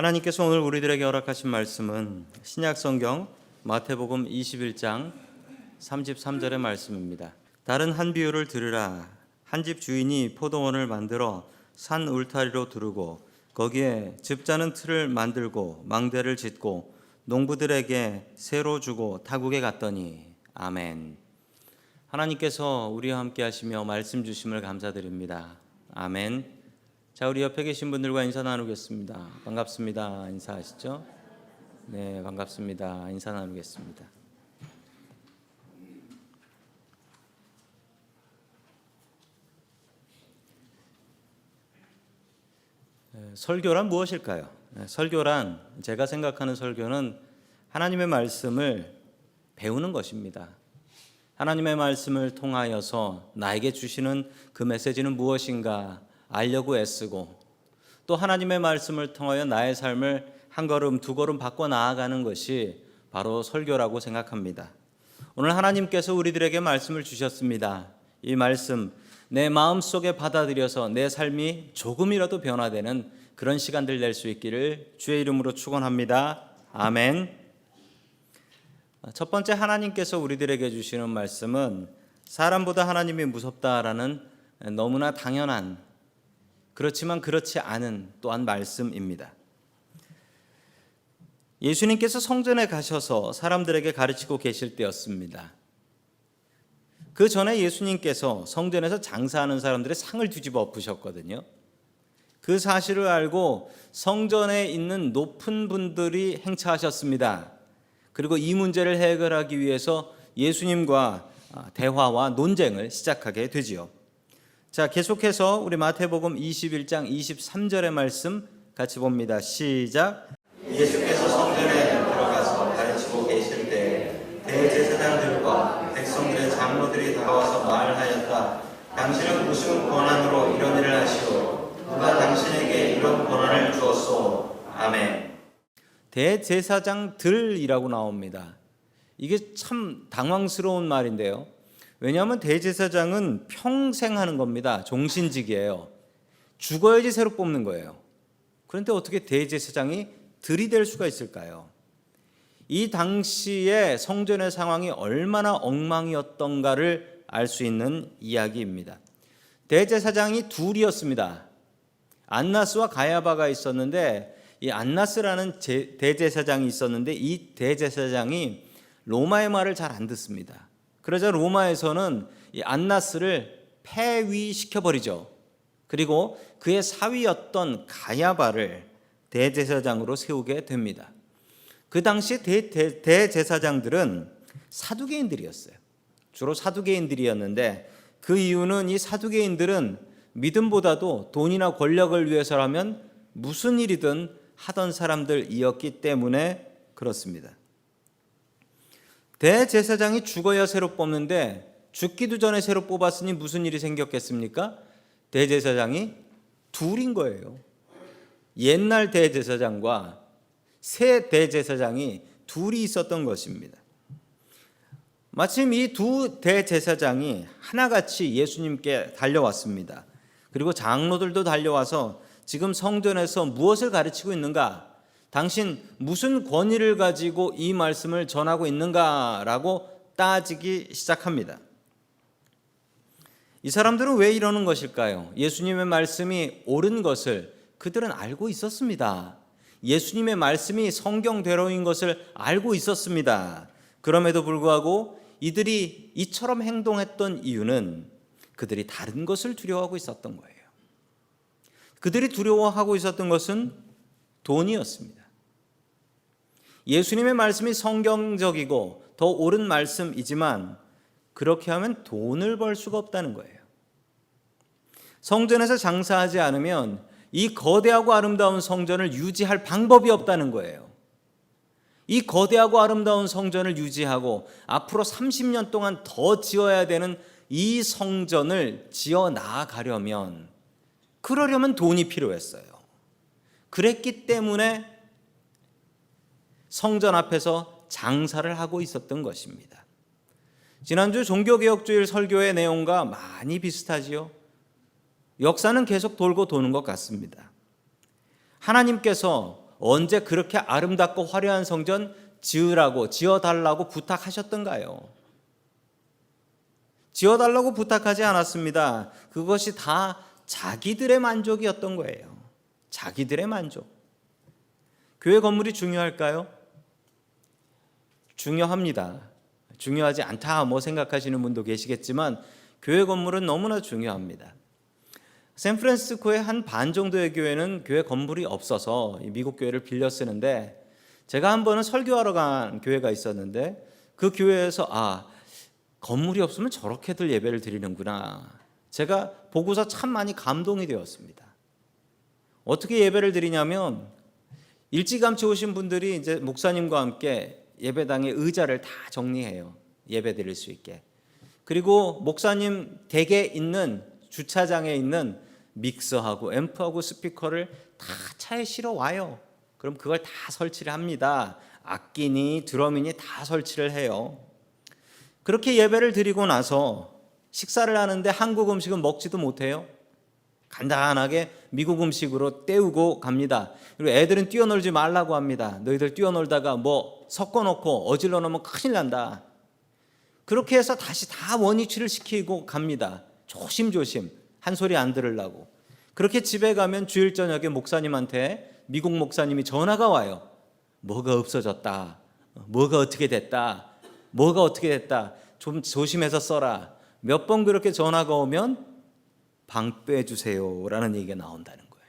하나님께서 오늘 우리들에게 허락하신 말씀은 신약성경 마태복음 21장 33절의 말씀입니다. 다른 한 비유를 들으라. 한 집 주인이 포도원을 만들어 산 울타리로 두르고 거기에 즙자는 틀을 만들고 망대를 짓고 농부들에게 새로 주고 타국에 갔더니. 아멘. 하나님께서 우리와 함께 하시며 말씀 주심을 감사드립니다. 아멘. 자, 우리 옆에 계신 분들과 인사 나누겠습니다. 반갑습니다. 인사하시죠? 네, 반갑습니다. 인사 나누겠습니다. 설교란 무엇일까요? 설교란, 제가 생각하는 설교는 하나님의 말씀을 배우는 것입니다. 하나님의 말씀을 통하여서 나에게 주시는 그 메시지는 무엇인가 알려고 애쓰고, 또 하나님의 말씀을 통하여 나의 삶을 한 걸음 두 걸음 바꿔 나아가는 것이 바로 설교라고 생각합니다. 오늘 하나님께서 우리들에게 말씀을 주셨습니다. 이 말씀 내 마음속에 받아들여서 내 삶이 조금이라도 변화되는 그런 시간들 낼 수 있기를 주의 이름으로 축원합니다. 아멘. 첫 번째, 하나님께서 우리들에게 주시는 말씀은 사람보다 하나님이 무섭다라는 너무나 당연한, 그렇지만 그렇지 않은 또한 말씀입니다. 예수님께서 성전에 가셔서 사람들에게 가르치고 계실 때였습니다. 그 전에 예수님께서 성전에서 장사하는 사람들의 상을 뒤집어 엎으셨거든요. 그 사실을 알고 성전에 있는 높은 분들이 행차하셨습니다. 그리고 이 문제를 해결하기 위해서 예수님과 대화와 논쟁을 시작하게 되지요. 자, 계속해서 우리 마태복음 21장 23절의 말씀 같이 봅니다. 시작. 예수께서 성전에 들어가서 가르치고 계실 때 대제사장들과 백성들의 장로들이 다가와서 말하였다. 당신은 무슨 권한으로 이런 일을 하시오? 누가 당신에게 이런 권한을 주었소? 아멘. 대제사장들이라고 나옵니다. 이게 참 당황스러운 말인데요. 왜냐하면 대제사장은 평생 하는 겁니다. 종신직이에요. 죽어야지 새로 뽑는 거예요. 그런데 어떻게 대제사장이 들이 될 수가 있을까요? 이 당시에 성전의 상황이 얼마나 엉망이었던가를 알 수 있는 이야기입니다. 대제사장이 둘이었습니다. 안나스와 가야바가 있었는데, 이 안나스라는 대제사장이 있었는데 이 대제사장이 로마의 말을 잘 안 듣습니다. 그러자 로마에서는 이 안나스를 폐위시켜버리죠. 그리고 그의 사위였던 가야바를 대제사장으로 세우게 됩니다. 그 당시 대제사장들은 사두개인들이었어요. 주로 사두개인들이었는데, 그 이유는 이 사두개인들은 믿음보다도 돈이나 권력을 위해서라면 무슨 일이든 하던 사람들이었기 때문에 그렇습니다. 대제사장이 죽어야 새로 뽑는데 죽기도 전에 새로 뽑았으니 무슨 일이 생겼겠습니까? 대제사장이 둘인 거예요. 옛날 대제사장과 새 대제사장이 둘이 있었던 것입니다. 마침 이 두 대제사장이 하나같이 예수님께 달려왔습니다. 그리고 장로들도 달려와서 지금 성전에서 무엇을 가르치고 있는가? 당신 무슨 권위를 가지고 이 말씀을 전하고 있는가라고 따지기 시작합니다. 이 사람들은 왜 이러는 것일까요? 예수님의 말씀이 옳은 것을 그들은 알고 있었습니다. 예수님의 말씀이 성경대로인 것을 알고 있었습니다. 그럼에도 불구하고 이들이 이처럼 행동했던 이유는 그들이 다른 것을 두려워하고 있었던 거예요. 그들이 두려워하고 있었던 것은 돈이었습니다. 예수님의 말씀이 성경적이고 더 옳은 말씀이지만 그렇게 하면 돈을 벌 수가 없다는 거예요. 성전에서 장사하지 않으면 이 거대하고 아름다운 성전을 유지할 방법이 없다는 거예요. 이 거대하고 아름다운 성전을 유지하고 앞으로 30년 동안 더 지어야 되는 이 성전을 지어 나가려면, 그러려면 돈이 필요했어요. 그랬기 때문에 성전 앞에서 장사를 하고 있었던 것입니다. 지난주 종교개혁주일 설교의 내용과 많이 비슷하지요. 역사는 계속 돌고 도는 것 같습니다. 하나님께서 언제 그렇게 아름답고 화려한 성전 지어달라고 부탁하셨던가요? 지어달라고 부탁하지 않았습니다. 그것이 다 자기들의 만족이었던 거예요. 자기들의 만족. 교회 건물이 중요할까요? 중요합니다. 중요하지 않다 생각하시는 분도 계시겠지만 교회 건물은 너무나 중요합니다. 샌프란시스코의 한 반 정도의 교회는 교회 건물이 없어서 미국 교회를 빌려 쓰는데, 제가 한 번은 설교하러 간 교회가 있었는데 그 교회에서 건물이 없으면 저렇게들 예배를 드리는구나, 제가 보고서 참 많이 감동이 되었습니다. 어떻게 예배를 드리냐면, 일찌감치 오신 분들이 이제 목사님과 함께 예배당의 의자를 다 정리해요. 예배 드릴 수 있게. 그리고 목사님 댁에 있는 주차장에 있는 믹서하고 앰프하고 스피커를 다 차에 실어 와요. 그럼 그걸 다 설치를 합니다. 악기니 드럼이니 다 설치를 해요. 그렇게 예배를 드리고 나서 식사를 하는데 한국 음식은 먹지도 못해요. 간단하게 미국 음식으로 때우고 갑니다. 그리고 애들은 뛰어놀지 말라고 합니다. 너희들 뛰어놀다가 섞어놓고 어질러 놓으면 큰일 난다. 그렇게 해서 다시 다 원위치를 시키고 갑니다. 조심조심 한 소리 안 들으려고. 그렇게 집에 가면 주일 저녁에 목사님한테 미국 목사님이 전화가 와요. 뭐가 없어졌다, 뭐가 어떻게 됐다, 좀 조심해서 써라. 몇 번 그렇게 전화가 오면 방 빼주세요 라는 얘기가 나온다는 거예요.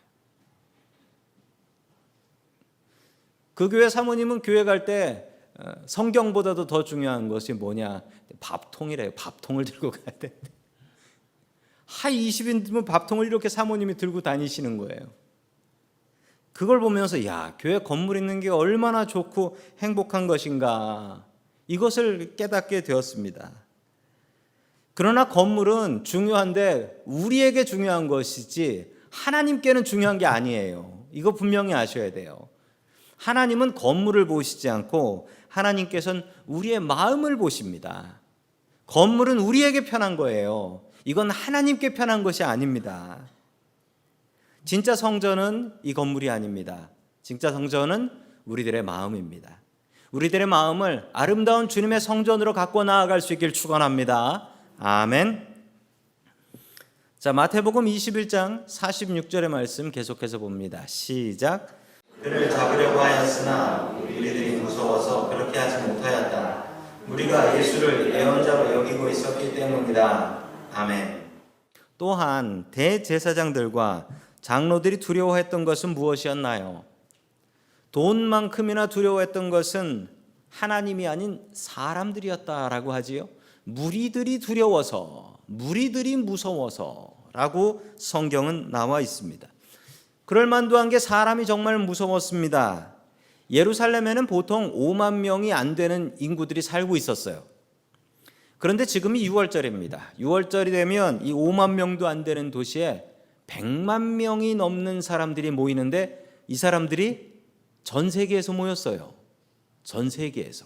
그 교회 사모님은 교회 갈 때 성경보다도 더 중요한 것이 뭐냐, 밥통이래요. 밥통을 들고 가야 돼. 하이 20인들은 밥통을 이렇게 사모님이 들고 다니시는 거예요. 그걸 보면서 교회 건물 있는 게 얼마나 좋고 행복한 것인가, 이것을 깨닫게 되었습니다. 그러나 건물은 중요한데 우리에게 중요한 것이지 하나님께는 중요한 게 아니에요. 이거 분명히 아셔야 돼요. 하나님은 건물을 보시지 않고 하나님께서는 우리의 마음을 보십니다. 건물은 우리에게 편한 거예요. 이건 하나님께 편한 것이 아닙니다. 진짜 성전은 이 건물이 아닙니다. 진짜 성전은 우리들의 마음입니다. 우리들의 마음을 아름다운 주님의 성전으로 갖고 나아갈 수 있길 축원합니다. 아멘. 자, 마태복음 21장 46절의 말씀 계속해서 봅니다. 시작. 그를 잡으려고 하였으나 우리들이 무서워서 그렇게 하지 못하였다. 우리가 예수를 예언자로 여기고 있었기 때문이다. 아멘. 또한 대제사장들과 장로들이 두려워했던 것은 무엇이었나요? 돈만큼이나 두려워했던 것은 하나님이 아닌 사람들이었다라고 하지요. 무리들이 두려워서, 무리들이 무서워서라고 성경은 나와 있습니다. 그럴 만도 한 게 사람이 정말 무서웠습니다. 예루살렘에는 보통 5만 명이 안 되는 인구들이 살고 있었어요. 그런데 지금이 6월절입니다. 6월절이 되면 이 5만 명도 안 되는 도시에 100만 명이 넘는 사람들이 모이는데, 이 사람들이 전 세계에서 모였어요. 전 세계에서.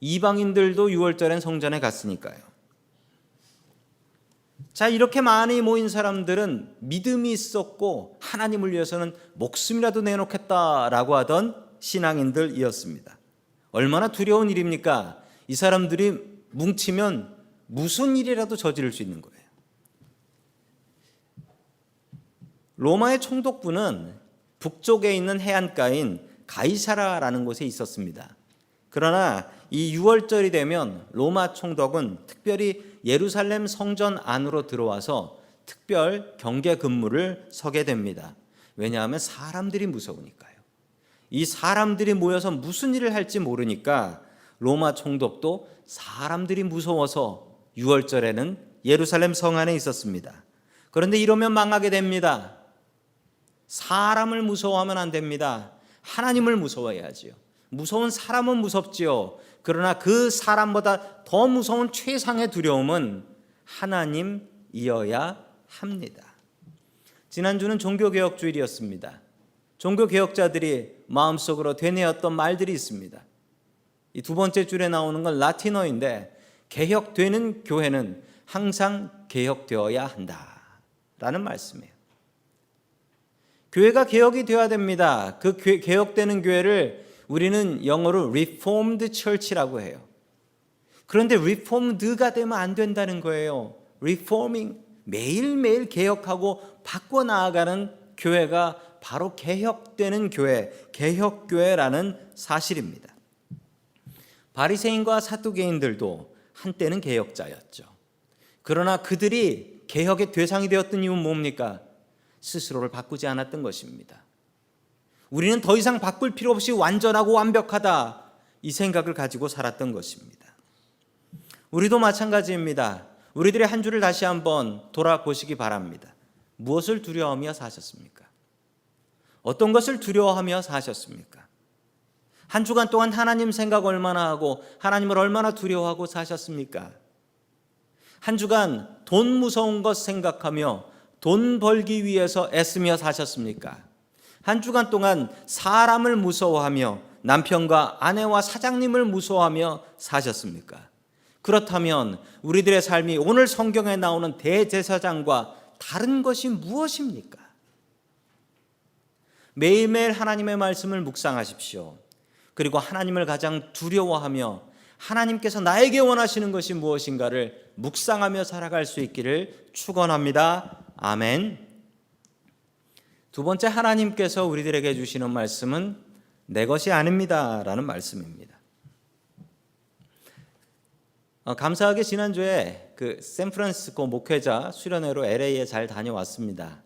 이방인들도 6월절엔 성전에 갔으니까요. 자, 이렇게 많이 모인 사람들은 믿음이 있었고 하나님을 위해서는 목숨이라도 내놓겠다라고 하던 신앙인들이었습니다. 얼마나 두려운 일입니까? 이 사람들이 뭉치면 무슨 일이라도 저지를 수 있는 거예요. 로마의 총독부는 북쪽에 있는 해안가인 가이사라라는 곳에 있었습니다. 그러나 이 6월절이 되면 로마 총독은 특별히 예루살렘 성전 안으로 들어와서 특별 경계 근무를 서게 됩니다. 왜냐하면 사람들이 무서우니까요. 이 사람들이 모여서 무슨 일을 할지 모르니까 로마 총독도 사람들이 무서워서 6월절에는 예루살렘 성 안에 있었습니다. 그런데 이러면 망하게 됩니다. 사람을 무서워하면 안 됩니다. 하나님을 무서워해야지요. 무서운 사람은 무섭지요. 그러나 그 사람보다 더 무서운 최상의 두려움은 하나님이어야 합니다. 지난주는 종교개혁주일이었습니다. 종교개혁자들이 마음속으로 되뇌었던 말들이 있습니다. 이 두 번째 줄에 나오는 건 라틴어인데, 개혁되는 교회는 항상 개혁되어야 한다라는 말씀이에요. 교회가 개혁이 되어야 됩니다. 그 개혁되는 교회를 우리는 영어로 Reformed Church라고 해요. 그런데 Reformed가 되면 안 된다는 거예요. Reforming, 매일매일 개혁하고 바꿔 나아가는 교회가 바로 개혁되는 교회, 개혁교회라는 사실입니다. 바리새인과 사두개인들도 한때는 개혁자였죠. 그러나 그들이 개혁의 대상이 되었던 이유는 뭡니까? 스스로를 바꾸지 않았던 것입니다. 우리는 더 이상 바꿀 필요 없이 완전하고 완벽하다, 이 생각을 가지고 살았던 것입니다. 우리도 마찬가지입니다. 우리들의 한 주를 다시 한번 돌아보시기 바랍니다. 무엇을 두려워하며 사셨습니까? 어떤 것을 두려워하며 사셨습니까? 한 주간 동안 하나님 생각 얼마나 하고 하나님을 얼마나 두려워하고 사셨습니까? 한 주간 돈 무서운 것 생각하며 돈 벌기 위해서 애쓰며 사셨습니까? 한 주간 동안 사람을 무서워하며 남편과 아내와 사장님을 무서워하며 사셨습니까? 그렇다면 우리들의 삶이 오늘 성경에 나오는 대제사장과 다른 것이 무엇입니까? 매일매일 하나님의 말씀을 묵상하십시오. 그리고 하나님을 가장 두려워하며 하나님께서 나에게 원하시는 것이 무엇인가를 묵상하며 살아갈 수 있기를 축원합니다. 아멘. 두 번째, 하나님께서 우리들에게 주시는 말씀은 내 것이 아닙니다 라는 말씀입니다. 감사하게 지난주에 그 샌프란시스코 목회자 수련회로 LA에 잘 다녀왔습니다.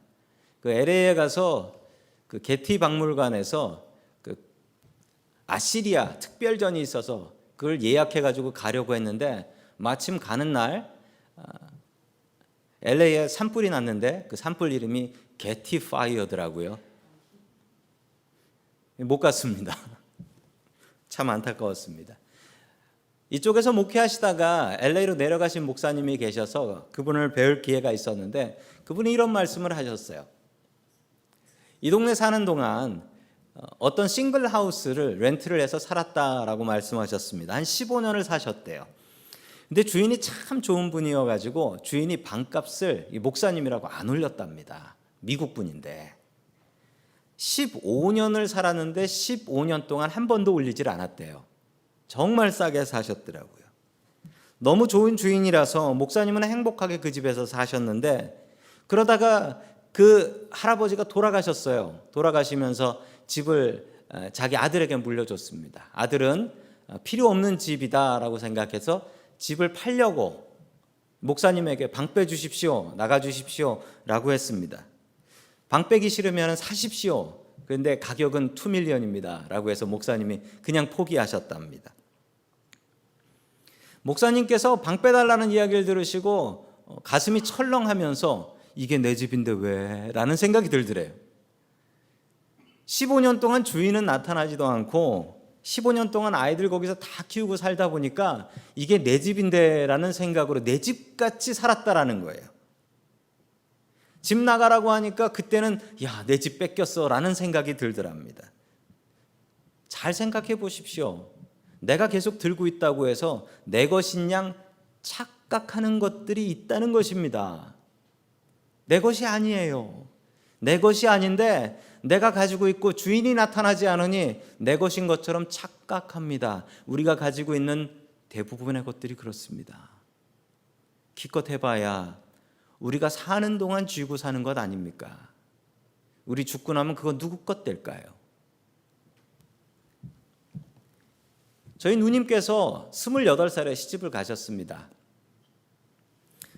그 LA에 가서 그 게티 박물관에서 그 아시리아 특별전이 있어서 그걸 예약해 가지고 가려고 했는데 마침 가는 날 LA에 산불이 났는데 그 산불 이름이 게티 파이어더라고요. 못 갔습니다. 참 안타까웠습니다. 이쪽에서 목회하시다가 LA로 내려가신 목사님이 계셔서 그분을 배울 기회가 있었는데 그분이 이런 말씀을 하셨어요. 이 동네 사는 동안 어떤 싱글 하우스를 렌트를 해서 살았다라고 말씀하셨습니다. 한 15년을 사셨대요. 근데 주인이 참 좋은 분이어가지고 주인이 방값을 목사님이라고 안 올렸답니다. 미국 분인데 15년을 살았는데 15년 동안 한 번도 올리질 않았대요. 정말 싸게 사셨더라고요. 너무 좋은 주인이라서 목사님은 행복하게 그 집에서 사셨는데 그러다가 그 할아버지가 돌아가셨어요. 돌아가시면서 집을 자기 아들에게 물려줬습니다. 아들은 필요 없는 집이다라고 생각해서 집을 팔려고 목사님에게 방 빼주십시오, 나가주십시오 라고 했습니다. 방 빼기 싫으면 사십시오. 그런데 가격은 2밀리언입니다 라고 해서 목사님이 그냥 포기하셨답니다. 목사님께서 방 빼달라는 이야기를 들으시고 가슴이 철렁하면서 이게 내 집인데 왜? 라는 생각이 들더래요. 15년 동안 주인은 나타나지도 않고 15년 동안 아이들 거기서 다 키우고 살다 보니까 이게 내 집인데 라는 생각으로 내 집같이 살았다라는 거예요. 집 나가라고 하니까 그때는 야, 내 집 뺏겼어 라는 생각이 들더랍니다. 잘 생각해 보십시오. 내가 계속 들고 있다고 해서 내 것인 양 착각하는 것들이 있다는 것입니다. 내 것이 아니에요. 내 것이 아닌데 내가 가지고 있고 주인이 나타나지 않으니 내 것인 것처럼 착각합니다. 우리가 가지고 있는 대부분의 것들이 그렇습니다. 기껏 해봐야 우리가 사는 동안 쥐고 사는 것 아닙니까? 우리 죽고 나면 그거 누구 것 될까요? 저희 누님께서 28살에 시집을 가셨습니다.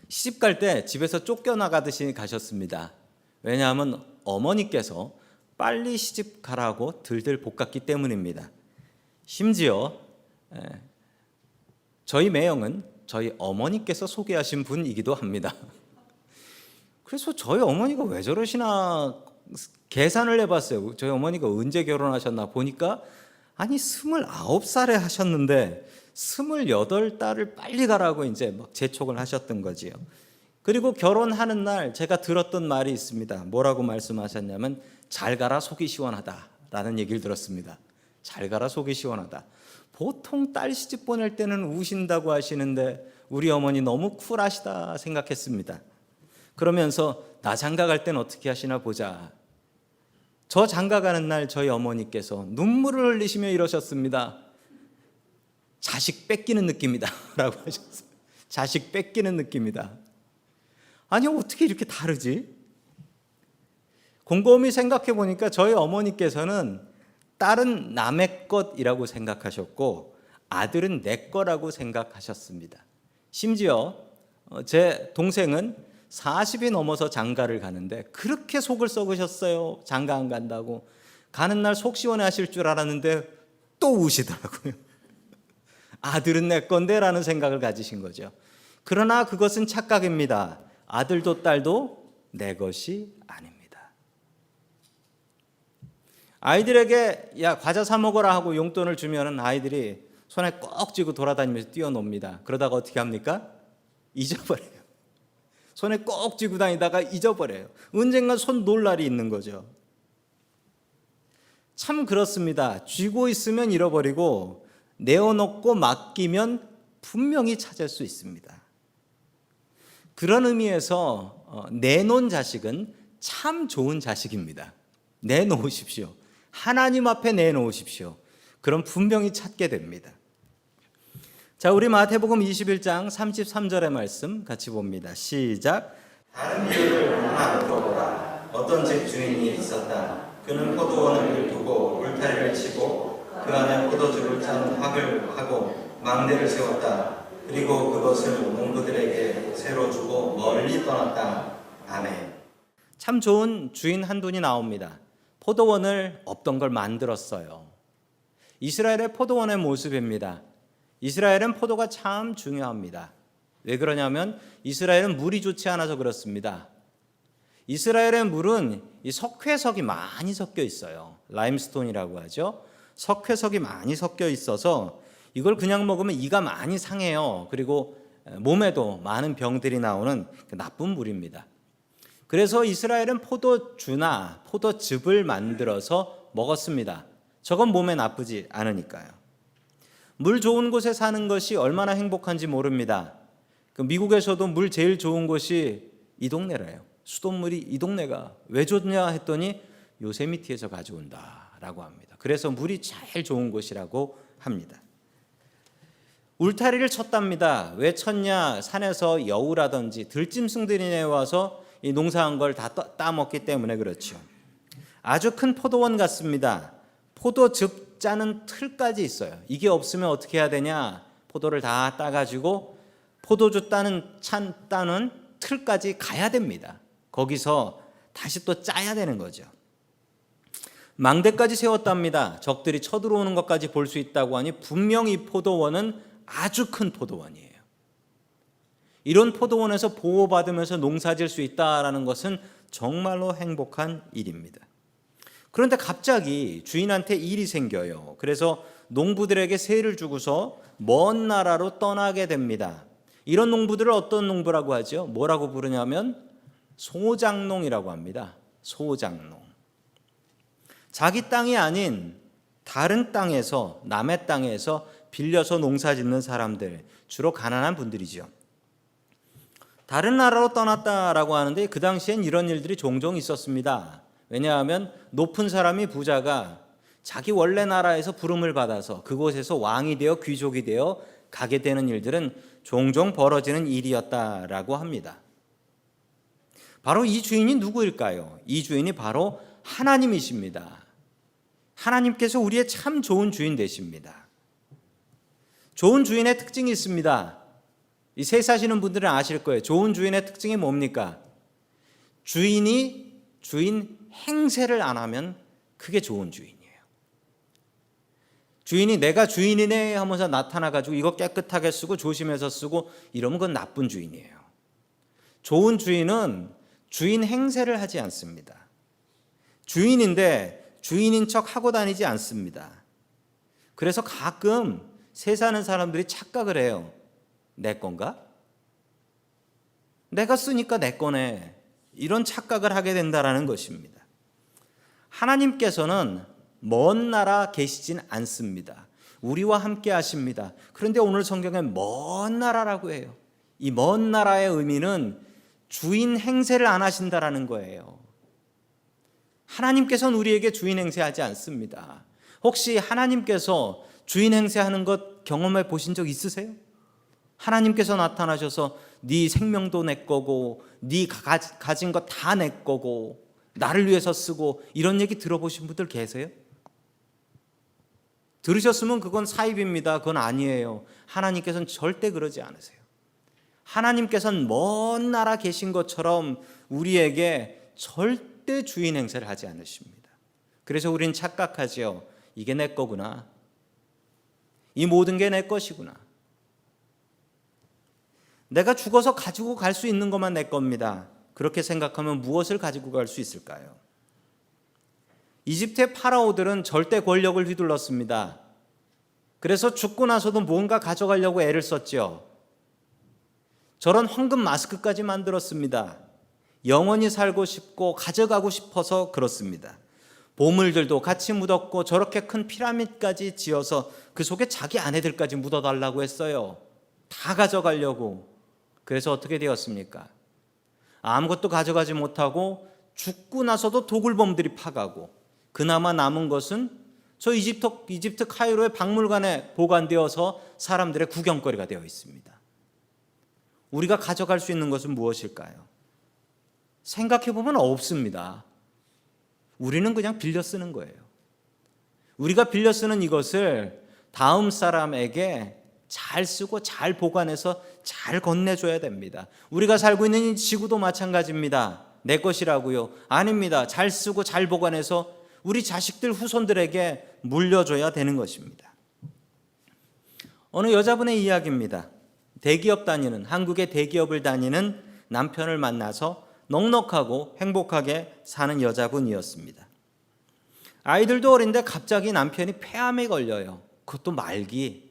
시집 갈 때 집에서 쫓겨나가듯이 가셨습니다. 왜냐하면 어머니께서 빨리 시집 가라고 들들 볶았기 때문입니다. 심지어 저희 매형은 저희 어머니께서 소개하신 분이기도 합니다. 그래서 저희 어머니가 왜 저러시나 계산을 해봤어요. 저희 어머니가 언제 결혼하셨나 보니까 아니 29살에 하셨는데 28달을 빨리 가라고 이제 막 재촉을 하셨던 거지요. 그리고 결혼하는 날 제가 들었던 말이 있습니다. 뭐라고 말씀하셨냐면 잘 가라 속이 시원하다라는 얘기를 들었습니다. 잘 가라 속이 시원하다. 보통 딸 시집 보낼 때는 우신다고 하시는데 우리 어머니 너무 쿨하시다 생각했습니다. 그러면서 나 장가 갈 때는 어떻게 하시나 보자. 저 장가 가는 날 저희 어머니께서 눈물을 흘리시며 이러셨습니다. 자식 뺏기는 느낌이다 라고 하셨어요. 자식 뺏기는 느낌이다. 아니, 어떻게 이렇게 다르지? 곰곰이 생각해 보니까 저희 어머니께서는 딸은 남의 것이라고 생각하셨고 아들은 내 거라고 생각하셨습니다. 심지어 제 동생은 40이 넘어서 장가를 가는데 그렇게 속을 썩으셨어요. 장가 안 간다고. 가는 날 속 시원해 하실 줄 알았는데 또 우시더라고요. 아들은 내 건데 라는 생각을 가지신 거죠. 그러나 그것은 착각입니다. 아들도 딸도 내 것이 아닙니다. 아이들에게 야 과자 사 먹어라 하고 용돈을 주면 아이들이 손에 꼭 쥐고 돌아다니면서 뛰어놉니다. 그러다가 어떻게 합니까? 잊어버려요. 손에 꼭 쥐고 다니다가 잊어버려요. 언젠가 손 놓을 날이 있는 거죠. 참 그렇습니다. 쥐고 있으면 잃어버리고 내어놓고 맡기면 분명히 찾을 수 있습니다. 그런 의미에서 내놓은 자식은 참 좋은 자식입니다. 내놓으십시오. 하나님 앞에 내놓으십시오. 그럼 분명히 찾게 됩니다. 자, 우리 마태복음 21장 33절의 말씀 같이 봅니다. 시작. 다른 비유를 하나 들어보라. 어떤 집 주인이 있었다. 그는 포도원을 두고 울타리를 치고 그 안에 포도주를 짠 확을 하고 망대를 세웠다. 그리고 그것을 농부들에게 새로 주고 멀리 떠났다. 아멘. 참 좋은 주인 한 분이 나옵니다. 포도원을 없던 걸 만들었어요. 이스라엘의 포도원의 모습입니다. 이스라엘은 포도가 참 중요합니다. 왜 그러냐면 이스라엘은 물이 좋지 않아서 그렇습니다. 이스라엘의 물은 이 석회석이 많이 섞여 있어요. 라임스톤이라고 하죠. 석회석이 많이 섞여 있어서 이걸 그냥 먹으면 이가 많이 상해요. 그리고 몸에도 많은 병들이 나오는 나쁜 물입니다. 그래서 이스라엘은 포도주나 포도즙을 만들어서 먹었습니다. 저건 몸에 나쁘지 않으니까요. 물 좋은 곳에 사는 것이 얼마나 행복한지 모릅니다. 미국에서도 물 제일 좋은 곳이 이 동네래요. 수돗물이 이 동네가 왜 좋냐 했더니 요세미티에서 가져온다라고 합니다. 그래서 물이 제일 좋은 곳이라고 합니다. 울타리를 쳤답니다. 왜 쳤냐? 산에서 여우라든지 들짐승들이 내와서 이 농사한 걸 다 따먹기 때문에 그렇죠. 아주 큰 포도원 같습니다. 포도즙 짜는 틀까지 있어요. 이게 없으면 어떻게 해야 되냐? 포도를 다 따가지고 포도주 따는 틀까지 가야 됩니다. 거기서 다시 또 짜야 되는 거죠. 망대까지 세웠답니다. 적들이 쳐들어오는 것까지 볼 수 있다고 하니 분명히 이 포도원은 아주 큰 포도원이에요. 이런 포도원에서 보호받으면서 농사질 수 있다는 것은 정말로 행복한 일입니다. 그런데 갑자기 주인한테 일이 생겨요. 그래서 농부들에게 세를 주고서 먼 나라로 떠나게 됩니다. 이런 농부들을 어떤 농부라고 하죠? 뭐라고 부르냐면 소장농이라고 합니다. 소장농. 자기 땅이 아닌 다른 땅에서, 남의 땅에서 빌려서 농사 짓는 사람들, 주로 가난한 분들이죠. 다른 나라로 떠났다라고 하는데 그 당시엔 이런 일들이 종종 있었습니다. 왜냐하면 높은 사람이 부자가 자기 원래 나라에서 부름을 받아서 그곳에서 왕이 되어 귀족이 되어 가게 되는 일들은 종종 벌어지는 일이었다라고 합니다. 바로 이 주인이 누구일까요? 이 주인이 바로 하나님이십니다. 하나님께서 우리의 참 좋은 주인 되십니다. 좋은 주인의 특징이 있습니다. 이 새 사시는 분들은 아실 거예요. 좋은 주인의 특징이 뭡니까? 주인이 주인 행세를 안 하면 그게 좋은 주인이에요. 주인이 내가 주인이네 하면서 나타나가지고 이거 깨끗하게 쓰고 조심해서 쓰고 이러면 그건 나쁜 주인이에요. 좋은 주인은 주인 행세를 하지 않습니다. 주인인데 주인인 척 하고 다니지 않습니다. 그래서 가끔 새 사는 사람들이 착각을 해요. 내 건가? 내가 쓰니까 내 거네. 이런 착각을 하게 된다는 것입니다. 하나님께서는 먼 나라 계시진 않습니다. 우리와 함께 하십니다. 그런데 오늘 성경에 먼 나라라고 해요. 이 먼 나라의 의미는 주인 행세를 안 하신다라는 거예요. 하나님께서는 우리에게 주인 행세하지 않습니다. 혹시 하나님께서 주인 행세하는 것 경험해 보신 적 있으세요? 하나님께서 나타나셔서 네 생명도 내 거고 네 가진 것 다 내 거고 나를 위해서 쓰고 이런 얘기 들어보신 분들 계세요? 들으셨으면 그건 사입입니다. 그건 아니에요. 하나님께서는 절대 그러지 않으세요. 하나님께서는 먼 나라 계신 것처럼 우리에게 절대 주인 행세를 하지 않으십니다. 그래서 우리는 착각하지요. 이게 내 거구나. 이 모든 게 내 것이구나. 내가 죽어서 가지고 갈 수 있는 것만 내 겁니다. 그렇게 생각하면 무엇을 가지고 갈 수 있을까요? 이집트의 파라오들은 절대 권력을 휘둘렀습니다. 그래서 죽고 나서도 뭔가 가져가려고 애를 썼죠. 저런 황금 마스크까지 만들었습니다. 영원히 살고 싶고 가져가고 싶어서 그렇습니다. 보물들도 같이 묻었고 저렇게 큰 피라미드까지 지어서 그 속에 자기 아내들까지 묻어달라고 했어요. 다 가져가려고. 그래서 어떻게 되었습니까? 아무것도 가져가지 못하고 죽고 나서도 도굴범들이 파가고 그나마 남은 것은 저 이집트 카이로의 박물관에 보관되어서 사람들의 구경거리가 되어 있습니다. 우리가 가져갈 수 있는 것은 무엇일까요? 생각해보면 없습니다. 우리는 그냥 빌려 쓰는 거예요. 우리가 빌려 쓰는 이것을 다음 사람에게 잘 쓰고 잘 보관해서 잘 건네줘야 됩니다. 우리가 살고 있는 이 지구도 마찬가지입니다. 내 것이라고요? 아닙니다. 잘 쓰고 잘 보관해서 우리 자식들 후손들에게 물려줘야 되는 것입니다. 어느 여자분의 이야기입니다. 대기업 다니는, 한국의 대기업을 다니는 남편을 만나서 넉넉하고 행복하게 사는 여자분이었습니다. 아이들도 어린데 갑자기 남편이 폐암에 걸려요. 그것도 말기.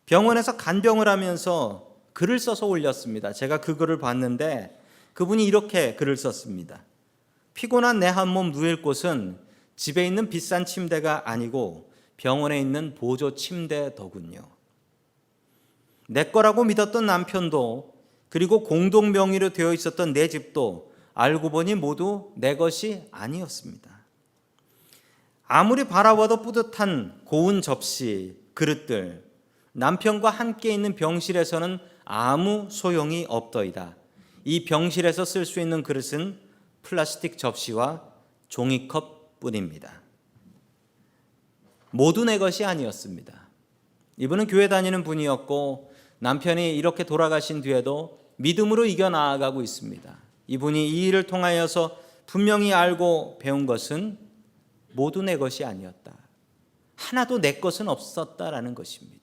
병원에서 간병을 하면서 글을 써서 올렸습니다. 제가 그 글을 봤는데 그분이 이렇게 글을 썼습니다. 피곤한 내 한 몸 누일 곳은 집에 있는 비싼 침대가 아니고 병원에 있는 보조 침대더군요. 내 거라고 믿었던 남편도 그리고 공동 명의로 되어 있었던 내 집도 알고 보니 모두 내 것이 아니었습니다. 아무리 바라봐도 뿌듯한 고운 접시, 그릇들, 남편과 함께 있는 병실에서는 아무 소용이 없더이다. 이 병실에서 쓸 수 있는 그릇은 플라스틱 접시와 종이컵 뿐입니다. 모두 내 것이 아니었습니다. 이분은 교회 다니는 분이었고 남편이 이렇게 돌아가신 뒤에도 믿음으로 이겨나가고 있습니다. 이분이 이 일을 통하여서 분명히 알고 배운 것은 모두 내 것이 아니었다. 하나도 내 것은 없었다라는 것입니다.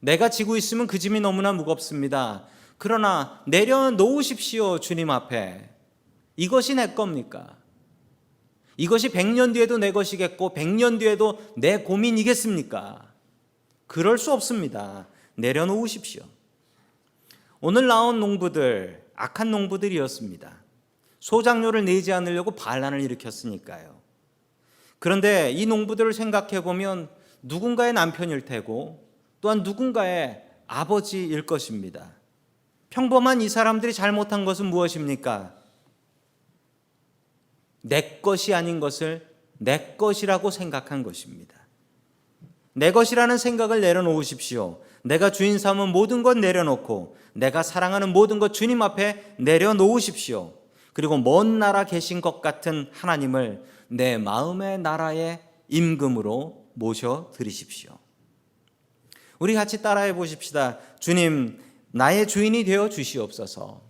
내가 지고 있으면 그 짐이 너무나 무겁습니다. 그러나 내려놓으십시오, 주님 앞에. 이것이 내 겁니까? 이것이 100년 뒤에도 내 것이겠고 100년 뒤에도 내 고민이겠습니까? 그럴 수 없습니다. 내려놓으십시오. 오늘 나온 농부들, 악한 농부들이었습니다. 소작료를 내지 않으려고 반란을 일으켰으니까요. 그런데 이 농부들을 생각해 보면 누군가의 남편일 테고 또한 누군가의 아버지일 것입니다. 평범한 이 사람들이 잘못한 것은 무엇입니까? 내 것이 아닌 것을 내 것이라고 생각한 것입니다. 내 것이라는 생각을 내려놓으십시오. 내가 주인 삼은 모든 것 내려놓고 내가 사랑하는 모든 것 주님 앞에 내려놓으십시오. 그리고 먼 나라 계신 것 같은 하나님을 내 마음의 나라의 임금으로 모셔드리십시오. 우리 같이 따라해 보십시다. 주님, 나의 주인이 되어 주시옵소서.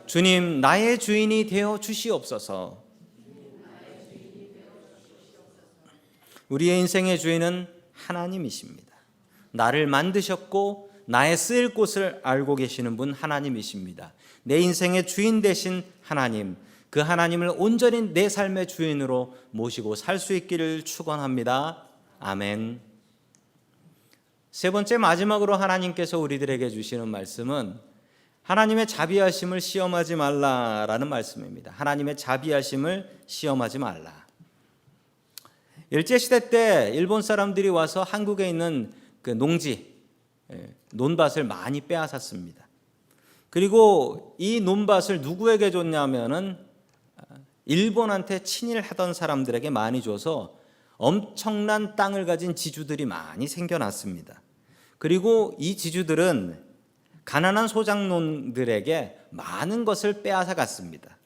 주님, 나의 주인이 되어 주시옵소서. 우리의 인생의 주인은 하나님이십니다. 나를 만드셨고 나의 쓰일 곳을 알고 계시는 분 하나님이십니다. 내 인생의 주인 되신 하나님, 그 하나님을 온전히 내 삶의 주인으로 모시고 살 수 있기를 축원합니다. 아멘. 세 번째, 마지막으로 하나님께서 우리들에게 주시는 말씀은 하나님의 자비하심을 시험하지 말라라는 말씀입니다. 하나님의 자비하심을 시험하지 말라. 일제시대 때 일본 사람들이 와서 한국에 있는 그 농지, 논밭을 많이 빼앗았습니다. 그리고 이 논밭을 누구에게 줬냐면은 일본한테 친일하던 사람들에게 많이 줘서 엄청난 땅을 가진 지주들이 많이 생겨났습니다. 그리고 이 지주들은 가난한 소작농들에게 많은 것을 빼앗아 갔습니다.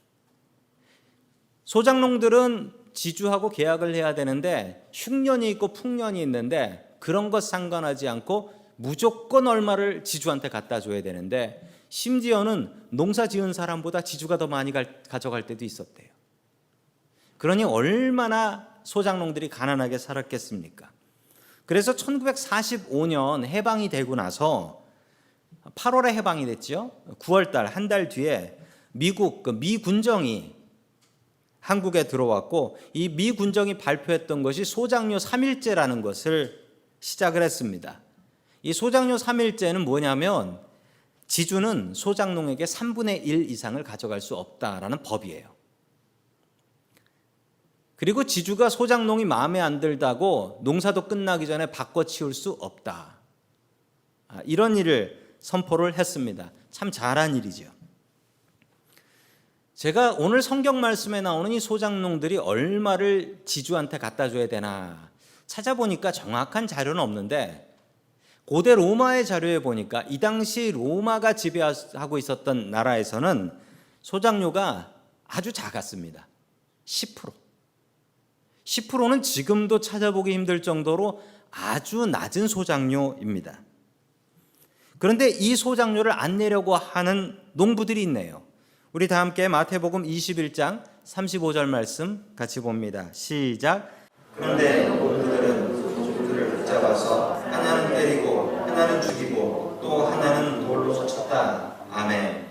소작농들은 지주하고 계약을 해야 되는데 흉년이 있고 풍년이 있는데 그런 것 상관하지 않고 무조건 얼마를 지주한테 갖다 줘야 되는데 심지어는 농사 지은 사람보다 지주가 더 많이 가져갈 때도 있었대요. 그러니 얼마나 소작농들이 가난하게 살았겠습니까? 그래서 1945년 해방이 되고 나서 8월에 해방이 됐죠. 9월달 한 달 뒤에 미국 미 군정이 한국에 들어왔고 이 미 군정이 발표했던 것이 소작료 3일제라는 것을 시작을 했습니다. 이 소작료 3일제는 뭐냐면 지주는 소작농에게 3분의 1 이상을 가져갈 수 없다라는 법이에요. 그리고 지주가 소작농이 마음에 안 들다고 농사도 끝나기 전에 바꿔치울 수 없다. 이런 일을 선포를 했습니다. 참 잘한 일이죠. 제가 오늘 성경 말씀에 나오는 이 소작농들이 얼마를 지주한테 갖다 줘야 되나 찾아보니까 정확한 자료는 없는데 고대 로마의 자료에 보니까 이 당시 로마가 지배하고 있었던 나라에서는 소작료가 아주 작았습니다. 10%. 10%는 지금도 찾아보기 힘들 정도로 아주 낮은 소작료입니다. 그런데 이 소작료를 안 내려고 하는 농부들이 있네요. 우리 다 함께 마태복음 21장 35절 말씀 같이 봅니다. 시작. 그런데 농부들은 소작료를 붙잡아서 하나는 때리고 하나는 죽이고 또 하나는 돌로 쳤다. 아멘.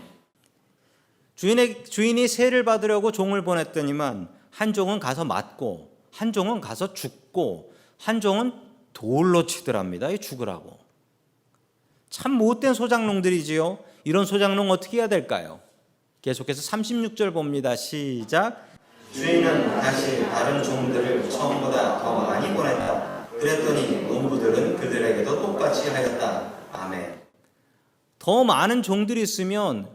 주인이 세를 받으려고 종을 보냈더니만 한 종은 가서 맞고 한 종은 가서 죽고 한 종은 돌로 치더랍니다. 이 죽으라고. 참 못된 소작농들이지요. 이런 소작농 어떻게 해야 될까요? 계속해서 36절 봅니다. 시작. 주인은 다시 다른 종들을 처음보다 더 많이 보냈다. 그랬더니 농부들은 그들에게도 똑같이 하였다. 아멘. 더 많은 종들이 있으면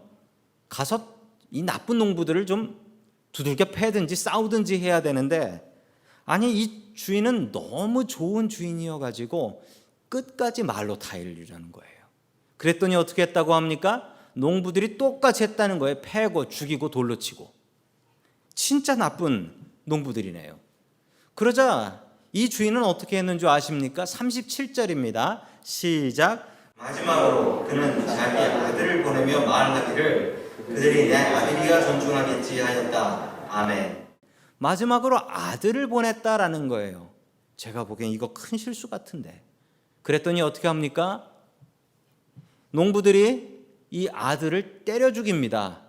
가서 이 나쁜 농부들을 좀 두들겨 패든지 싸우든지 해야 되는데 아니 이 주인은 너무 좋은 주인이어가지고 끝까지 말로 타이르려는 거예요. 그랬더니 어떻게 했다고 합니까? 농부들이 똑같이 했다는 거예요. 패고 죽이고 돌로 치고. 진짜 나쁜 농부들이네요. 그러자 이 주인은 어떻게 했는 줄 아십니까? 37절입니다. 시작. 마지막으로 그는 자기 아들을 보내며 말하기를 그들이 내 아들이야 존중하겠지 하였다. 아멘. 마지막으로 아들을 보냈다라는 거예요. 제가 보기엔 이거 큰 실수 같은데. 그랬더니 어떻게 합니까? 농부들이 이 아들을 때려 죽입니다.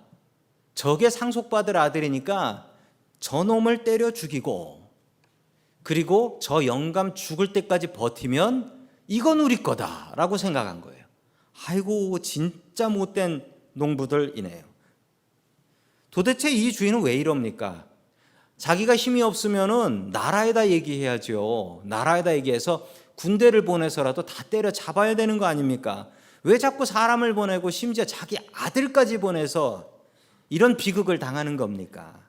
적에 상속받을 아들이니까 저놈을 때려 죽이고 그리고 저 영감 죽을 때까지 버티면 이건 우리 거다라고 생각한 거예요. 아이고 진짜 못된 농부들이네요. 도대체 이 주인은 왜 이럽니까? 자기가 힘이 없으면은 나라에다 얘기해야죠. 나라에다 얘기해서 군대를 보내서라도 다 때려 잡아야 되는 거 아닙니까? 왜 자꾸 사람을 보내고 심지어 자기 아들까지 보내서 이런 비극을 당하는 겁니까?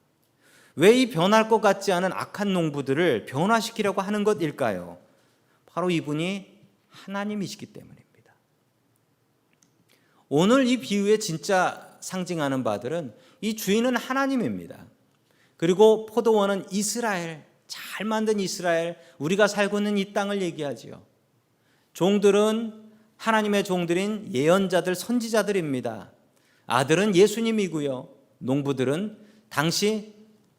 왜 이 변할 것 같지 않은 악한 농부들을 변화시키려고 하는 것일까요? 바로 이분이 하나님이시기 때문입니다. 오늘 이 비유의 진짜 상징하는 바들은 이 주인은 하나님입니다. 그리고 포도원은 이스라엘, 잘 만든 이스라엘, 우리가 살고 있는 이 땅을 얘기하지요. 종들은 하나님의 종들인 예언자들, 선지자들입니다. 아들은 예수님이고요. 농부들은 당시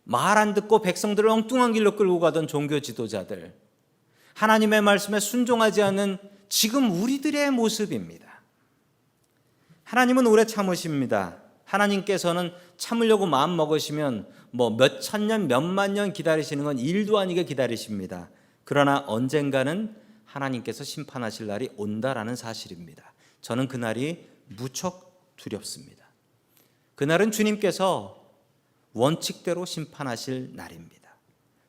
말 안 듣고 백성들을 엉뚱한 길로 끌고 가던 종교 지도자들, 하나님의 말씀에 순종하지 않는 지금 우리들의 모습입니다. 하나님은 오래 참으십니다. 하나님께서는 참으려고 마음 먹으시면 몇 천년, 몇만 년 기다리시는 건 일도 아니게 기다리십니다. 그러나 언젠가는 하나님께서 심판하실 날이 온다라는 사실입니다. 저는 그날이 무척 두렵습니다. 그날은 주님께서 원칙대로 심판하실 날입니다.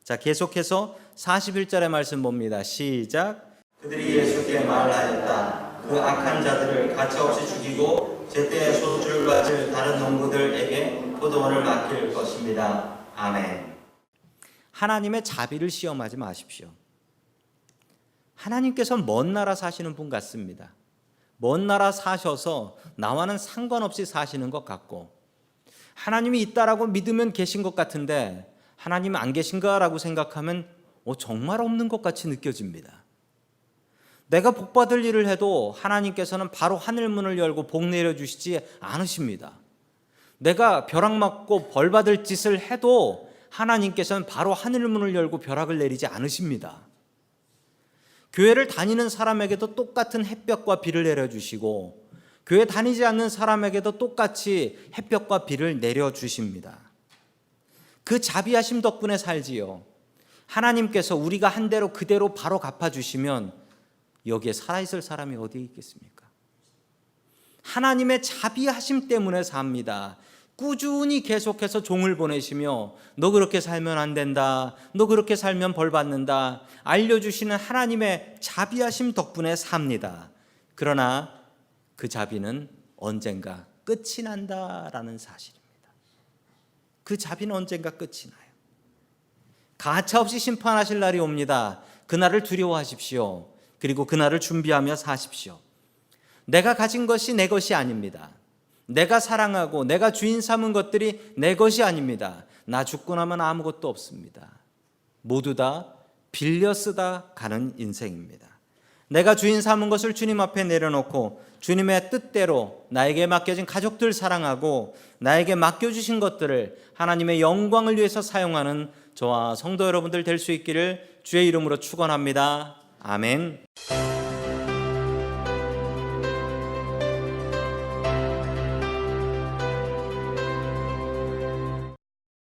자, 계속해서 41절의 말씀 봅니다. 시작. 그들이 예수께 말하였다. 그 악한 자들을 가차없이 죽이고 제때 소출을 받을 다른 농부들에게 포도원을 맡길 것입니다. 아멘. 하나님의 자비를 시험하지 마십시오. 하나님께서 먼 나라 사시는 분 같습니다. 먼 나라 사셔서 나와는 상관없이 사시는 것 같고, 하나님이 있다라고 믿으면 계신 것 같은데 하나님 안 계신가라고 생각하면 정말 없는 것 같이 느껴집니다. 내가 복 받을 일을 해도 하나님께서는 바로 하늘문을 열고 복 내려주시지 않으십니다. 내가 벼락 맞고 벌 받을 짓을 해도 하나님께서는 바로 하늘문을 열고 벼락을 내리지 않으십니다. 교회를 다니는 사람에게도 똑같은 햇볕과 비를 내려주시고, 교회 다니지 않는 사람에게도 똑같이 햇볕과 비를 내려주십니다. 그 자비하심 덕분에 살지요. 하나님께서 우리가 한 대로 그대로 바로 갚아주시면 여기에 살아있을 사람이 어디에 있겠습니까? 하나님의 자비하심 때문에 삽니다. 꾸준히 계속해서 종을 보내시며 너 그렇게 살면 안 된다, 너 그렇게 살면 벌 받는다 알려주시는 하나님의 자비하심 덕분에 삽니다. 그러나 그 자비는 언젠가 끝이 난다라는 사실입니다. 그 자비는 언젠가 끝이 나요. 가차없이 심판하실 날이 옵니다. 그날을 두려워하십시오. 그리고 그날을 준비하며 사십시오. 내가 가진 것이 내 것이 아닙니다. 내가 사랑하고 내가 주인 삼은 것들이 내 것이 아닙니다. 나 죽고 나면 아무것도 없습니다. 모두 다 빌려 쓰다 가는 인생입니다. 내가 주인 삼은 것을 주님 앞에 내려놓고 주님의 뜻대로 나에게 맡겨진 가족들 사랑하고 나에게 맡겨주신 것들을 하나님의 영광을 위해서 사용하는 저와 성도 여러분들 될 수 있기를 주의 이름으로 축원합니다. 아멘.